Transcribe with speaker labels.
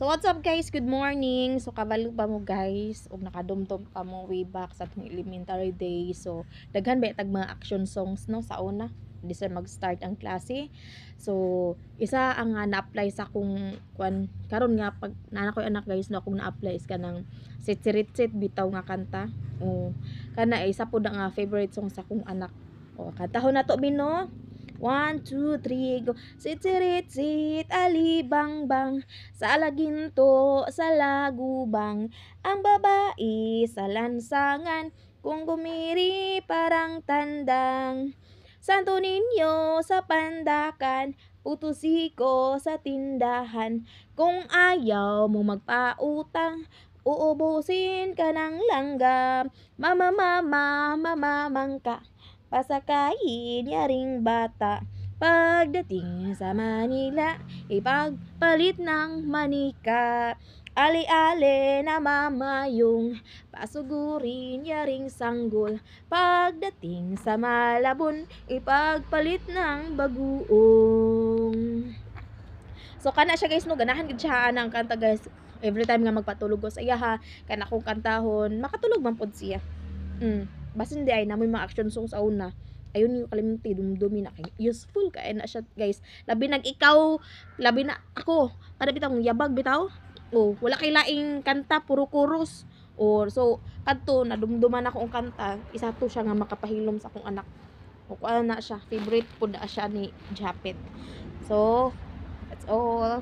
Speaker 1: So what's up guys? Good morning. So kabalo pa mo guys ug nakadumdum pa mo way back sa atong elementary days. So daghan ba tag mga action songs no sa una di sa mag-start ang klase. So isa ang na-apply sa kung kwan karon nga pag nana ko anak guys no akong na-apply is kanang Sitsiritsit bitaw nga kanta. O kana isa po nga favorite song sa kong anak. O kantahon na to Bino. 1, 2, 3, go. Sitsiritsit, alibangbang, sa alaginto, sa lagubang, ang babae sa lansangan, kung gumiri parang tandang. Santo Niño sa pandakan, putusiko sa tindahan, kung ayaw mo magpautang, uubusin ka ng langgam. Mama, mama, mamamangka, pasakayin yaring bata. Pagdating sa Manila, ipagpalit ng manika. Ali-ali na mamayong, pasugurin yaring sanggol. Pagdating sa Malabon, ipagpalit ng baguong. So kana siya guys no, ganahan gid siya ang kanta guys. Every time nga magpatulog ko sa iya ha, kana kong kantahon, makatulog man pod siya. Basin di ay namoy mga action songs sa una. Ayun yung kalimuti dumdumi na kay useful kay na siya guys. Labi nag ikaw, labi na ako. Kada bitaw yabag bitaw. Oh, wala kay laing kanta puro chorus. Or so kadto na dumduman ako ang kanta, isa to siya nga makapahilom sa akong anak. O kuan na siya, favorite pud na siya ni Japet. So, that's all.